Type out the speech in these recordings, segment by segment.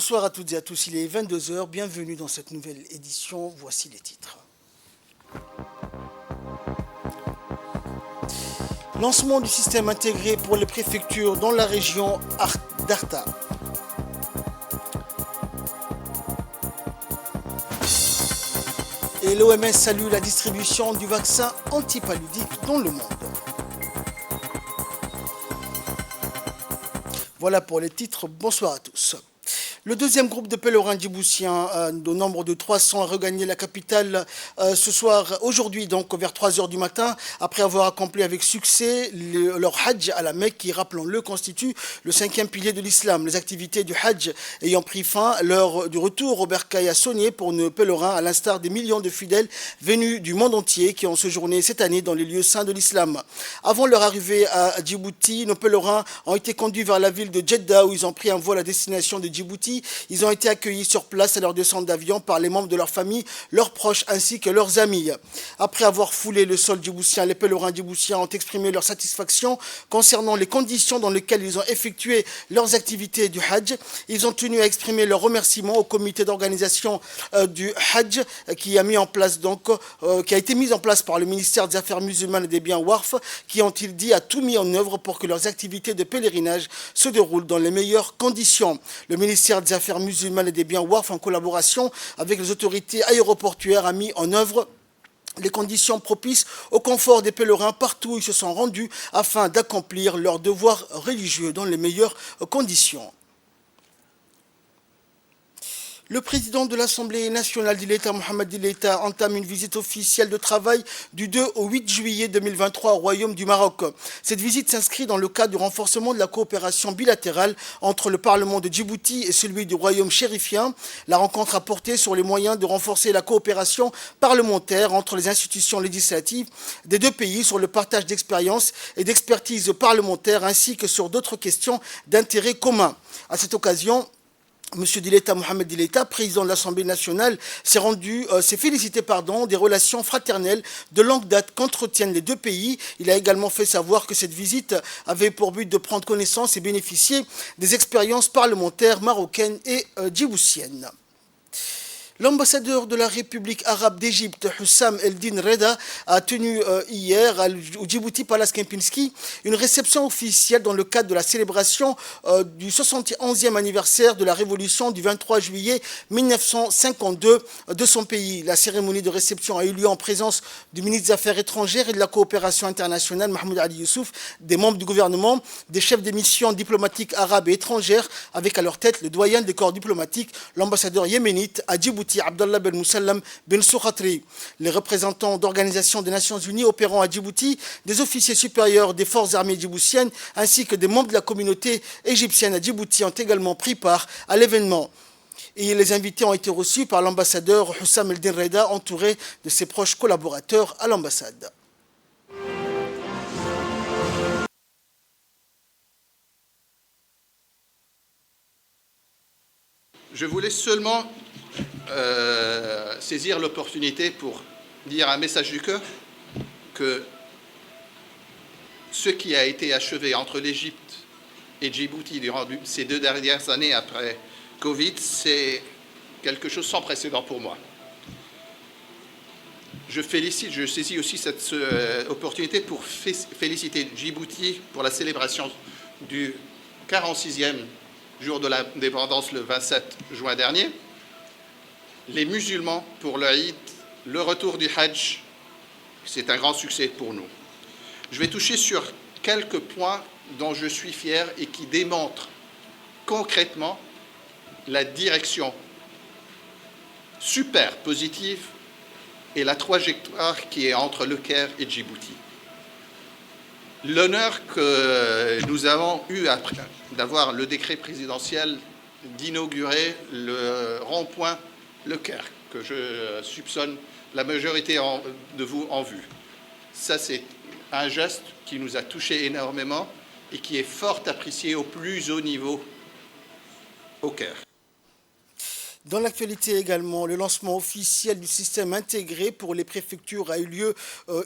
Bonsoir à toutes et à tous, il est 22 heures. Bienvenue dans cette nouvelle édition, voici les titres. Lancement du système intégré pour les préfectures dans la région d'Arta. Et l'OMS salue la distribution du vaccin antipaludique dans le monde. Voilà pour les titres, bonsoir à tous. Le deuxième groupe de pèlerins djiboutiens, au nombre de 300, a regagné la capitale ce soir, aujourd'hui, donc vers 3 heures du matin, après avoir accompli avec succès leur Hajj à la Mecque, qui, rappelons-le, constitue le 5e pilier de l'islam. Les activités du Hajj ayant pris fin, l'heure du retour au bercail a sonné pour nos pèlerins, à l'instar des millions de fidèles venus du monde entier qui ont séjourné cette année dans les lieux saints de l'islam. Avant leur arrivée à Djibouti, nos pèlerins ont été conduits vers la ville de Jeddah, où ils ont pris un vol à destination de Djibouti. Ils ont été accueillis sur place à leur descente d'avion par les membres de leur famille, leurs proches ainsi que leurs amis. Après avoir foulé le sol djiboutien, les pèlerins djiboutiens ont exprimé leur satisfaction concernant les conditions dans lesquelles ils ont effectué leurs activités du Hajj. Ils ont tenu à exprimer leur remerciement au comité d'organisation du Hajj qui a été mis en place par le ministère des Affaires musulmanes et des biens Waqf, qui, ont-ils dit, a tout mis en œuvre pour que leurs activités de pèlerinage se déroulent dans les meilleures conditions. Le ministère des Affaires musulmanes et des biens Waqf, en collaboration avec les autorités aéroportuaires, a mis en œuvre les conditions propices au confort des pèlerins partout où ils se sont rendus afin d'accomplir leurs devoirs religieux dans les meilleures conditions. Le président de l'Assemblée nationale d'Iléta, Mohamed Iléta, entame une visite officielle de travail du 2 au 8 juillet 2023 au Royaume du Maroc. Cette visite s'inscrit dans le cadre du renforcement de la coopération bilatérale entre le Parlement de Djibouti et celui du Royaume chérifien. La rencontre a porté sur les moyens de renforcer la coopération parlementaire entre les institutions législatives des deux pays, sur le partage d'expériences et d'expertise parlementaire, ainsi que sur d'autres questions d'intérêt commun. À cette occasion, M. Iléta, Mohamed Iléta, président de l'Assemblée nationale, s'est félicité des relations fraternelles de longue date qu'entretiennent les deux pays. Il a également fait savoir que cette visite avait pour but de prendre connaissance et bénéficier des expériences parlementaires marocaines et djiboutiennes. L'ambassadeur de la République arabe d'Égypte, Hussam Eldin Reda, a tenu hier au Djibouti Palace Kempinski une réception officielle dans le cadre de la célébration du 71e anniversaire de la révolution du 23 juillet 1952 de son pays. La cérémonie de réception a eu lieu en présence du ministre des Affaires étrangères et de la coopération internationale, Mahmoud Ali Youssouf, des membres du gouvernement, des chefs des missions diplomatiques arabes et étrangères, avec à leur tête le doyen des corps diplomatiques, l'ambassadeur yéménite à Djibouti, Abdallah Ben Moussallam Ben Soukhatri. Les représentants d'organisations des Nations Unies opérant à Djibouti, des officiers supérieurs des forces armées djiboutiennes, ainsi que des membres de la communauté égyptienne à Djibouti ont également pris part à l'événement. Et les invités ont été reçus par l'ambassadeur Hussam Eldin Reda, entouré de ses proches collaborateurs à l'ambassade. Je voulais seulement saisir l'opportunité pour dire un message du cœur que ce qui a été achevé entre l'Égypte et Djibouti durant ces 2 dernières années après Covid, c'est quelque chose sans précédent pour moi. Je saisis aussi cette opportunité pour féliciter Djibouti pour la célébration du 46e jour de l'indépendance le 27 juin dernier, les musulmans pour le Eid, le retour du Hajj, c'est un grand succès pour nous. Je vais toucher sur quelques points dont je suis fier et qui démontrent concrètement la direction super positive et la trajectoire qui est entre le Caire et Djibouti. L'honneur que nous avons eu d'avoir le décret présidentiel d'inaugurer le rond-point Le Caire, que je soupçonne la majorité de vous en vue. Ça, c'est un geste qui nous a touchés énormément et qui est fort apprécié au plus haut niveau au Caire. Dans l'actualité également, le lancement officiel du système intégré pour les préfectures a eu lieu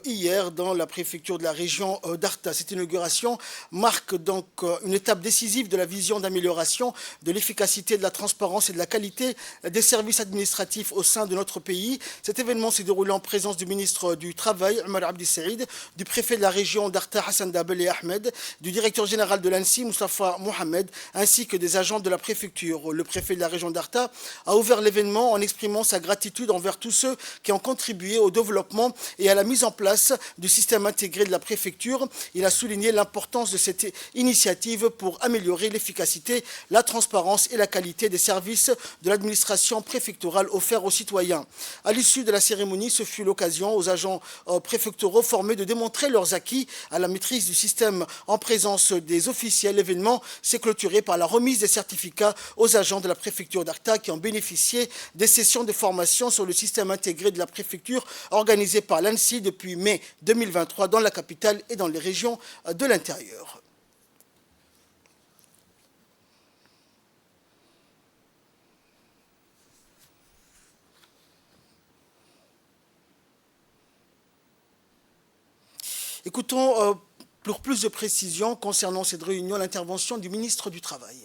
hier dans la préfecture de la région d'Arta. Cette inauguration marque donc une étape décisive de la vision d'amélioration de l'efficacité, de la transparence et de la qualité des services administratifs au sein de notre pays. Cet événement s'est déroulé en présence du ministre du Travail, Omar Abdi Saïd, du préfet de la région d'Arta, Hassan Dabel Ahmed, du directeur général de l'ANSI, Moustapha Mohamed, ainsi que des agents de la préfecture. Le préfet de la région d'Arta a ouvert l'événement en exprimant sa gratitude envers tous ceux qui ont contribué au développement et à la mise en place du système intégré de la préfecture. Il a souligné l'importance de cette initiative pour améliorer l'efficacité, la transparence et la qualité des services de l'administration préfectorale offerts aux citoyens. À l'issue de la cérémonie, ce fut l'occasion aux agents préfectoraux formés de démontrer leurs acquis à la maîtrise du système en présence des officiels. L'événement s'est clôturé par la remise des certificats aux agents de la préfecture d'Arta qui ont bénéficié des sessions de formation sur le système intégré de la préfecture organisées par l'ANSI depuis mai 2023 dans la capitale et dans les régions de l'intérieur. Écoutons pour plus de précisions concernant cette réunion l'intervention du ministre du Travail.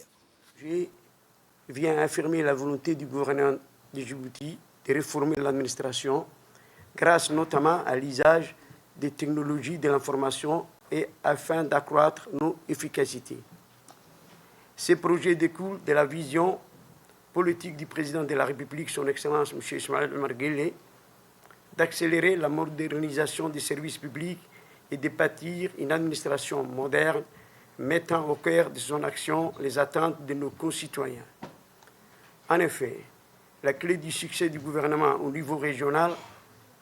Vient affirmer la volonté du gouvernement de Djibouti de réformer l'administration grâce notamment à l'usage des technologies de l'information et afin d'accroître nos efficacités. Ces projets découlent de la vision politique du président de la République, son Excellence M. Ismaël Omar Guelleh, d'accélérer la modernisation des services publics et de bâtir une administration moderne mettant au cœur de son action les attentes de nos concitoyens. En effet, la clé du succès du gouvernement au niveau régional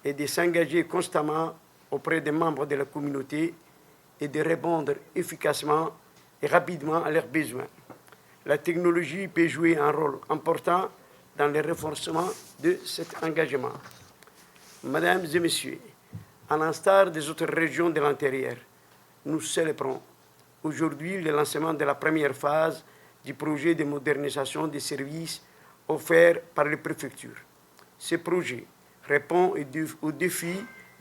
est de s'engager constamment auprès des membres de la communauté et de répondre efficacement et rapidement à leurs besoins. La technologie peut jouer un rôle important dans le renforcement de cet engagement. Mesdames et Messieurs, à l'instar des autres régions de l'intérieur, nous célébrons aujourd'hui le lancement de la première phase du projet de modernisation des services offerts par les préfectures. Ce projet répond au défi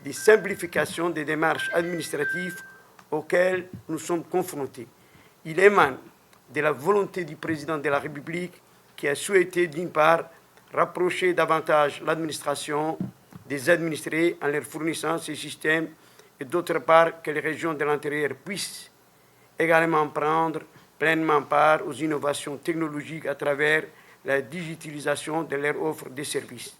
de simplification des démarches administratives auxquelles nous sommes confrontés. Il émane de la volonté du président de la République qui a souhaité, d'une part, rapprocher davantage l'administration des administrés en leur fournissant ces systèmes et d'autre part que les régions de l'intérieur puissent également prendre pleinement part aux innovations technologiques à travers la digitalisation de leur offre de services.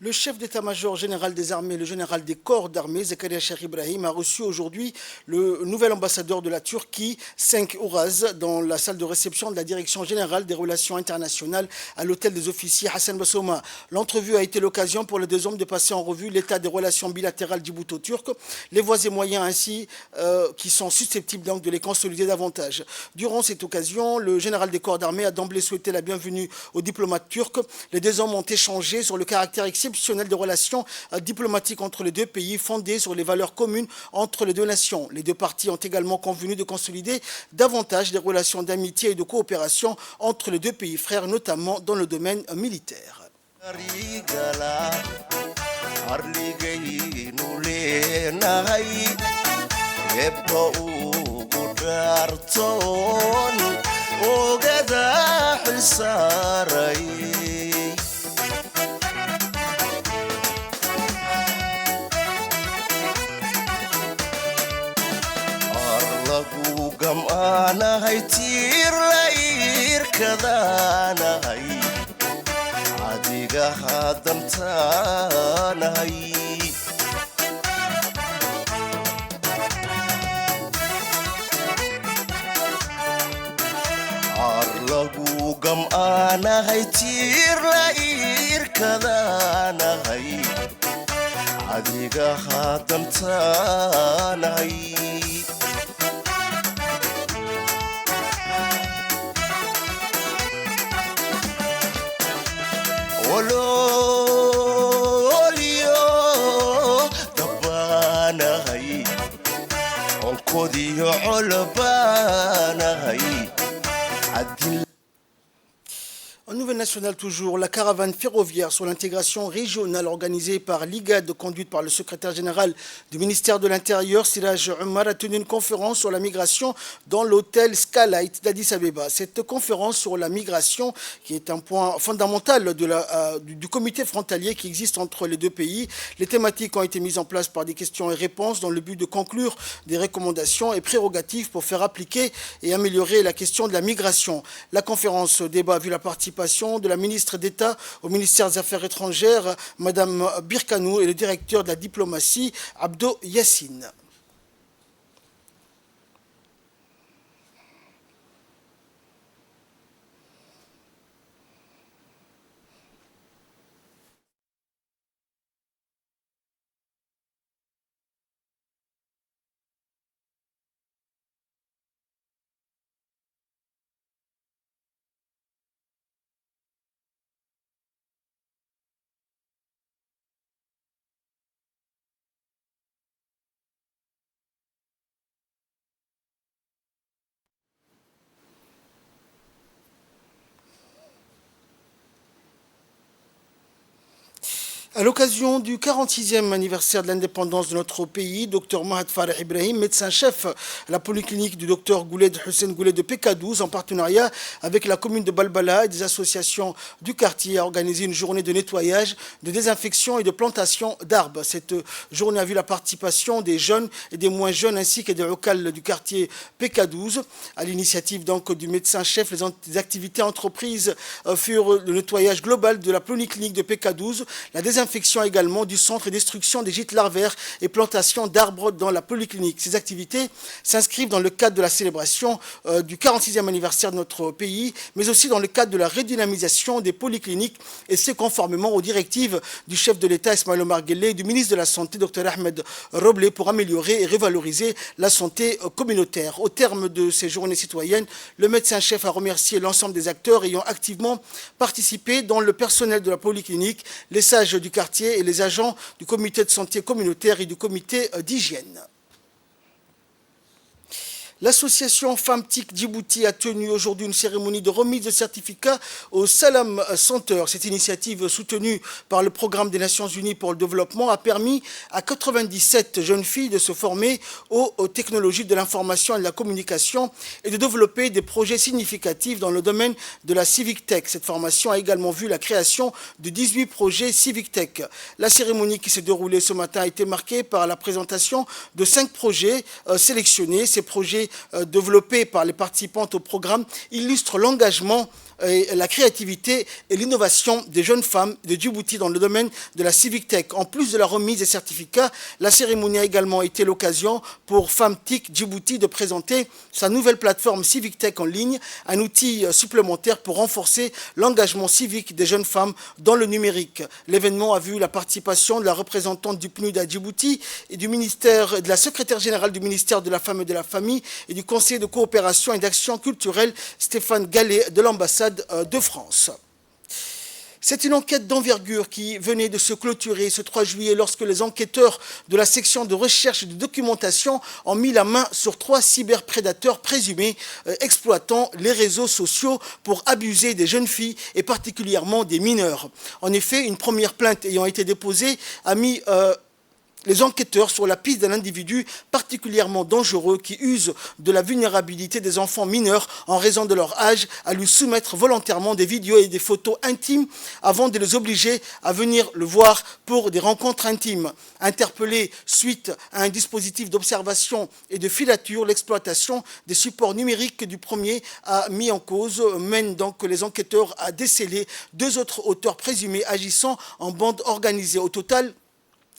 Le chef d'état-major général des armées, le général des corps d'armée, Zakaria Cheikh Ibrahim, a reçu aujourd'hui le nouvel ambassadeur de la Turquie, Cenk Uraz, dans la salle de réception de la Direction générale des relations internationales à l'hôtel des officiers Hassan Bassouma. L'entrevue a été l'occasion pour les deux hommes de passer en revue l'état des relations bilatérales djibouto-turques, les voies et moyens ainsi qui sont susceptibles donc de les consolider davantage. Durant cette occasion, le général des corps d'armée a d'emblée souhaité la bienvenue aux diplomates turcs. Les deux hommes ont échangé sur le caractère exceptionnel des relations diplomatiques entre les deux pays fondées sur les valeurs communes entre les deux nations. Les deux parties ont également convenu de consolider davantage des relations d'amitié et de coopération entre les deux pays frères, notamment dans le domaine militaire. Anahay tir lair kadanahay adiga hadantanahay arlagu gam anahay tir lair kadanahay adiga hadantanahay On Nouvelle nationale toujours, la caravane ferroviaire sur l'intégration régionale organisée par l'IGAD, conduite par le secrétaire général du ministère de l'Intérieur, Siraj Omar, a tenu une conférence sur la migration dans l'hôtel Skylight d'Addis Abeba. Cette conférence sur la migration, qui est un point fondamental du comité frontalier qui existe entre les deux pays, les thématiques ont été mises en place par des questions et réponses dans le but de conclure des recommandations et prérogatives pour faire appliquer et améliorer la question de la migration. La conférence débat a vu la participation de la ministre d'État au ministère des Affaires étrangères, Madame Birkanou, et le directeur de la diplomatie, Abdo Yassine. À l'occasion du 46e anniversaire de l'indépendance de notre pays, Dr Mahad Farah Ibrahim, médecin-chef à la polyclinique du Dr Gouled Hussein Gouled de PK12, en partenariat avec la commune de Balbala et des associations du quartier, a organisé une journée de nettoyage, de désinfection et de plantation d'arbres. Cette journée a vu la participation des jeunes et des moins jeunes ainsi que des locales du quartier PK12. À l'initiative donc du médecin-chef, les activités entreprises furent le nettoyage global de la polyclinique de PK12, la désinfection également du centre et destruction des gîtes larvaires et plantation d'arbres dans la polyclinique. Ces activités s'inscrivent dans le cadre de la célébration du 46e anniversaire de notre pays, mais aussi dans le cadre de la redynamisation des polycliniques, et c'est conformément aux directives du chef de l'État Ismaël Omar Guelleh et du ministre de la Santé Dr Ahmed Roblé pour améliorer et revaloriser la santé communautaire. Au terme de ces journées citoyennes, le médecin-chef a remercié l'ensemble des acteurs ayant activement participé, dont le personnel de la polyclinique, les sages du quartier et les agents du comité de santé communautaire et du comité d'hygiène. L'association Femmes TIC Djibouti a tenu aujourd'hui une cérémonie de remise de certificats au Salam Center. Cette initiative soutenue par le programme des Nations Unies pour le développement a permis à 97 jeunes filles de se former aux technologies de l'information et de la communication et de développer des projets significatifs dans le domaine de la Civic Tech. Cette formation a également vu la création de 18 projets Civic Tech. La cérémonie qui s'est déroulée ce matin a été marquée par la présentation de 5 projets sélectionnés. Ces projets développés par les participantes au programme illustrent l'engagement et la créativité et l'innovation des jeunes femmes de Djibouti dans le domaine de la Civic Tech. En plus de la remise des certificats, la cérémonie a également été l'occasion pour Femmes TIC Djibouti de présenter sa nouvelle plateforme Civic Tech en ligne, un outil supplémentaire pour renforcer l'engagement civique des jeunes femmes dans le numérique. L'événement a vu la participation de la représentante du PNUD à Djibouti et du ministère, de la secrétaire générale du ministère de la Femme et de la Famille et du Conseil de coopération et d'action culturelle, Stéphane Gallet, de l'ambassade de France. C'est une enquête d'envergure qui venait de se clôturer ce 3 juillet lorsque les enquêteurs de la section de recherche et de documentation ont mis la main sur 3 cyberprédateurs présumés exploitant les réseaux sociaux pour abuser des jeunes filles et particulièrement des mineurs. En effet, une première plainte ayant été déposée a mis les enquêteurs sur la piste d'un individu particulièrement dangereux qui use de la vulnérabilité des enfants mineurs en raison de leur âge à lui soumettre volontairement des vidéos et des photos intimes avant de les obliger à venir le voir pour des rencontres intimes. Interpellé suite à un dispositif d'observation et de filature, l'exploitation des supports numériques du premier a mis en cause, mène donc les enquêteurs à déceler 2 autres auteurs présumés agissant en bande organisée. Au total,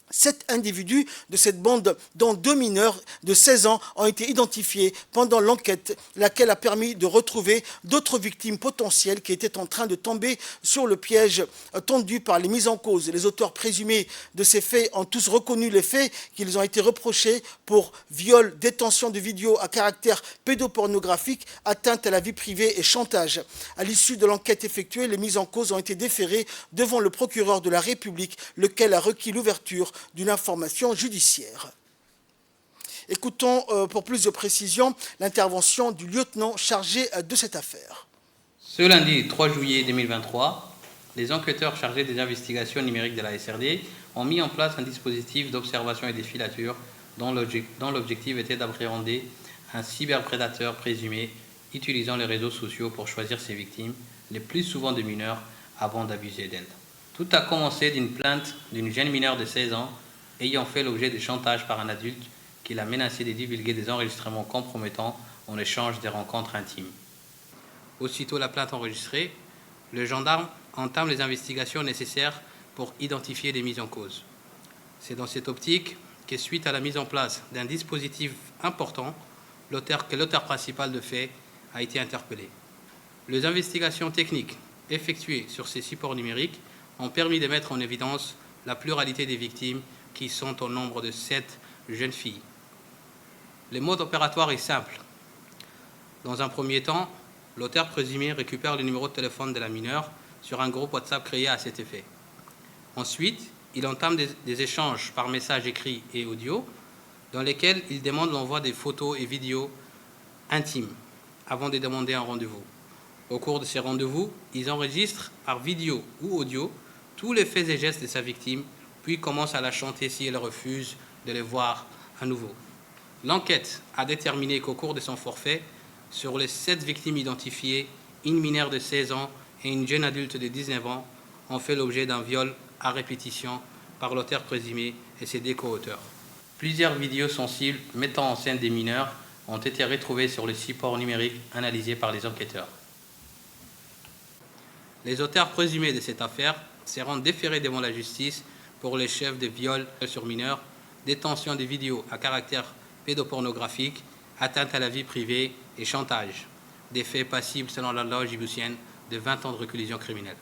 7 individus de cette bande, dont 2 mineurs de 16 ans, ont été identifiés pendant l'enquête, laquelle a permis de retrouver d'autres victimes potentielles qui étaient en train de tomber sur le piège tendu par les mises en cause. Les auteurs présumés de ces faits ont tous reconnu les faits qu'ils ont été reprochés pour viol, détention de vidéos à caractère pédopornographique, atteinte à la vie privée et chantage. À l'issue de l'enquête effectuée, les mises en cause ont été déférées devant le procureur de la République, lequel a requis l'ouverture d'une information judiciaire. Écoutons pour plus de précisions l'intervention du lieutenant chargé de cette affaire. Ce lundi 3 juillet 2023, les enquêteurs chargés des investigations numériques de la SRD ont mis en place un dispositif d'observation et de filature dont l'objectif était d'appréhender un cyberprédateur présumé utilisant les réseaux sociaux pour choisir ses victimes, les plus souvent des mineurs, avant d'abuser d'elles. Tout a commencé d'une plainte d'une jeune mineure de 16 ans ayant fait l'objet de chantage par un adulte qui l'a menacé de divulguer des enregistrements compromettants en échange des rencontres intimes. Aussitôt la plainte enregistrée, le gendarme entame les investigations nécessaires pour identifier les mises en cause. C'est dans cette optique que, suite à la mise en place d'un dispositif important, l'auteur principal de fait a été interpellé. Les investigations techniques effectuées sur ces supports numériques ont permis de mettre en évidence la pluralité des victimes qui sont au nombre de 7 jeunes filles. Le mode opératoire est simple. Dans un premier temps, l'auteur présumé récupère le numéro de téléphone de la mineure sur un groupe WhatsApp créé à cet effet. Ensuite, il entame des échanges par message écrit et audio dans lesquels il demande l'envoi des photos et vidéos intimes avant de demander un rendez-vous. Au cours de ces rendez-vous, ils enregistrent par vidéo ou audio tous les faits et gestes de sa victime, puis commencent à la chanter si elle refuse de les voir à nouveau. L'enquête a déterminé qu'au cours de son forfait, sur les 7 victimes identifiées, une mineure de 16 ans et une jeune adulte de 19 ans ont fait l'objet d'un viol à répétition par l'auteur présumé et ses 2 co-auteurs. Plusieurs vidéos sensibles mettant en scène des mineurs ont été retrouvées sur les supports numériques analysés par les enquêteurs. Les auteurs présumés de cette affaire seront déférés devant la justice pour les chefs de viol sur mineurs, détention de vidéos à caractère pédopornographique, atteinte à la vie privée et chantage, des faits passibles selon la loi djiboutienne de 20 ans de réclusion criminelle.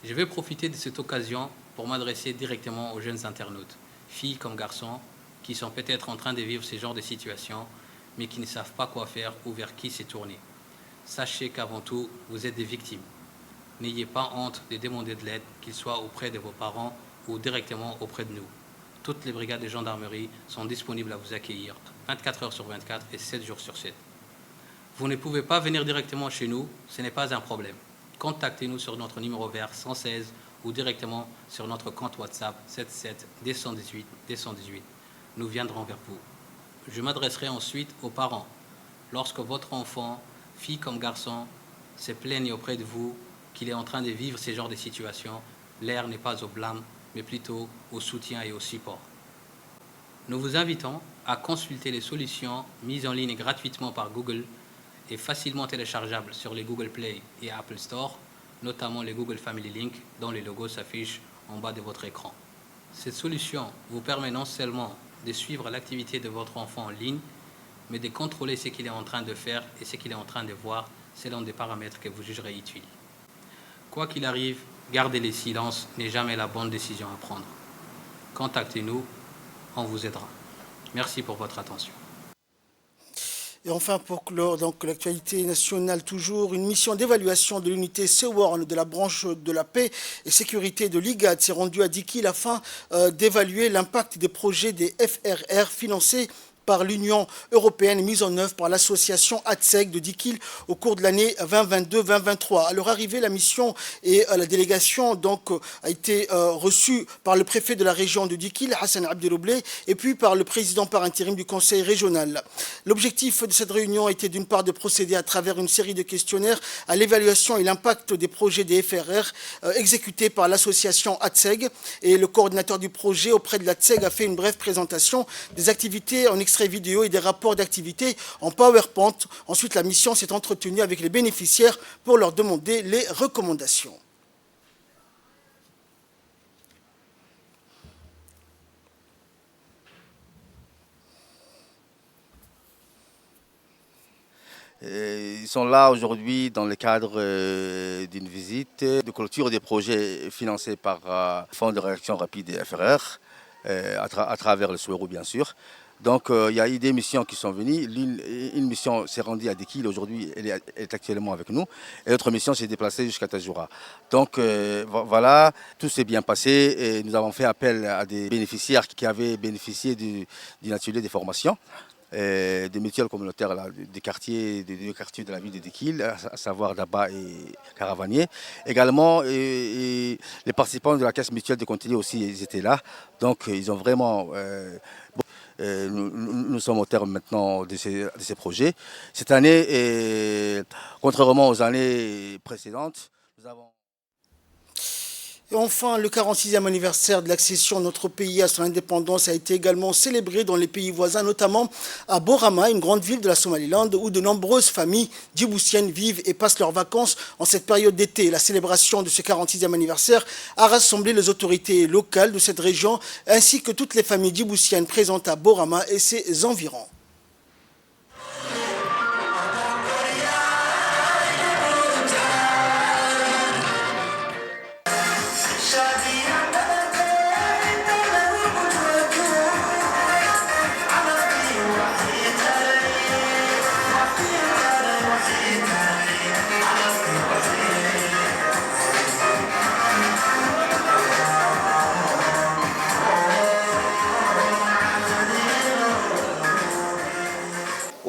Je vais profiter de cette occasion pour m'adresser directement aux jeunes internautes, filles comme garçons, qui sont peut-être en train de vivre ce genre de situation, mais qui ne savent pas quoi faire ou vers qui se tourner. Sachez qu'avant tout, vous êtes des victimes. N'ayez pas honte de demander de l'aide, qu'il soit auprès de vos parents ou directement auprès de nous. Toutes les brigades de gendarmerie sont disponibles à vous accueillir 24 heures sur 24 et 7 jours sur 7. Vous ne pouvez pas venir directement chez nous, ce n'est pas un problème. Contactez-nous sur notre numéro vert 116 ou directement sur notre compte WhatsApp 77 218 218. Nous viendrons vers vous. Je m'adresserai ensuite aux parents. Lorsque votre enfant, fille comme garçon, se plaigne auprès de vous qu'il est en train de vivre ce genre de situation, l'air n'est pas au blâme, mais plutôt au soutien et au support. Nous vous invitons à consulter les solutions mises en ligne gratuitement par Google et facilement téléchargeables sur les Google Play et Apple Store, notamment les Google Family Link, dont les logos s'affichent en bas de votre écran. Cette solution vous permet non seulement de suivre l'activité de votre enfant en ligne, mais de contrôler ce qu'il est en train de faire et ce qu'il est en train de voir selon des paramètres que vous jugerez utiles. Quoi qu'il arrive, garder le silence n'est jamais la bonne décision à prendre. Contactez-nous, on vous aidera. Merci pour votre attention. Et enfin, pour clore donc l'actualité nationale toujours, une mission d'évaluation de l'unité SEWARN de la branche de la paix et sécurité de l'IGAD s'est rendue à Dikil afin d'évaluer l'impact des projets des FRR financés par l'Union européenne mise en œuvre par l'association ATSEC de Dikil au cours de l'année 2022-2023. À leur arrivée, la mission et la délégation donc a été reçue par le préfet de la région de Dikil, Hassan Abdeloublé, et puis par le président par intérim du conseil régional. L'objectif de cette réunion était d'une part de procéder à travers une série de questionnaires à l'évaluation et l'impact des projets des FRR exécutés par l'association ATSEG, et le coordinateur du projet auprès de l'ATSEG a fait une brève présentation des activités en extraits vidéo et des rapports d'activité en PowerPoint. Ensuite, la mission s'est entretenue avec les bénéficiaires pour leur demander les recommandations. Ils sont là aujourd'hui dans le cadre d'une visite de clôture des projets financés par le Fonds de réaction rapide et FRR, à travers le SWERO bien sûr. Donc il y a eu des missions qui sont venues. Une mission s'est rendue à Dikil, aujourd'hui elle est actuellement avec nous. Et l'autre mission s'est déplacée jusqu'à Tajoura. Donc voilà, tout s'est bien passé. Et nous avons fait appel à des bénéficiaires qui avaient bénéficié d'un atelier de formation. des mutuelles communautaires là, des quartiers de la ville de Dekil, à savoir Daba et Caravanier. Également, et les participants de la caisse mutuelle de Contigny aussi, ils étaient là. Donc, ils ont vraiment... nous sommes au terme maintenant de ces projets. Cette année, contrairement aux années précédentes, nous avons... Et enfin, le 46e anniversaire de l'accession de notre pays à son indépendance a été également célébré dans les pays voisins, notamment à Borama, une grande ville de la Somaliland, où de nombreuses familles djiboutiennes vivent et passent leurs vacances en cette période d'été. La célébration de ce 46e anniversaire a rassemblé les autorités locales de cette région, ainsi que toutes les familles djiboutiennes présentes à Borama et ses environs.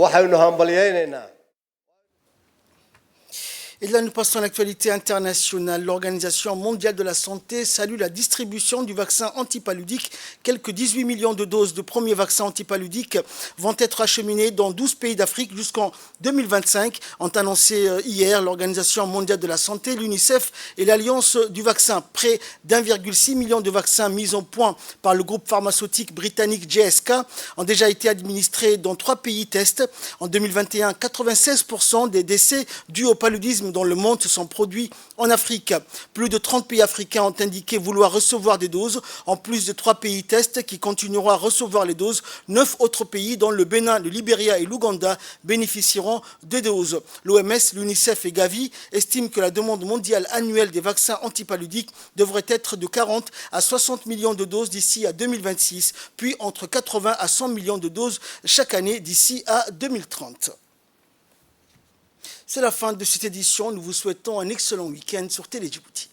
waxaynu hambalyeynayna. Et là, nous passons à l'actualité internationale. L'Organisation mondiale de la santé salue la distribution du vaccin antipaludique. Quelques 18 millions de doses de premiers vaccins antipaludiques vont être acheminées dans 12 pays d'Afrique jusqu'en 2025, ont annoncé hier l'Organisation mondiale de la santé, l'UNICEF et l'Alliance du vaccin. Près d'1,6 million de vaccins mis au point par le groupe pharmaceutique britannique GSK ont déjà été administrés dans 3 pays tests. En 2021, 96% des décès dus au paludisme dans le monde se sont produits en Afrique. Plus de 30 pays africains ont indiqué vouloir recevoir des doses, en plus de 3 pays tests qui continueront à recevoir les doses. 9 autres pays, dont le Bénin, le Libéria et l'Ouganda, bénéficieront de doses. L'OMS, l'UNICEF et Gavi estiment que la demande mondiale annuelle des vaccins antipaludiques devrait être de 40 à 60 millions de doses d'ici à 2026, puis entre 80 à 100 millions de doses chaque année d'ici à 2030. C'est la fin de cette édition. Nous vous souhaitons un excellent week-end sur Télé Djibouti.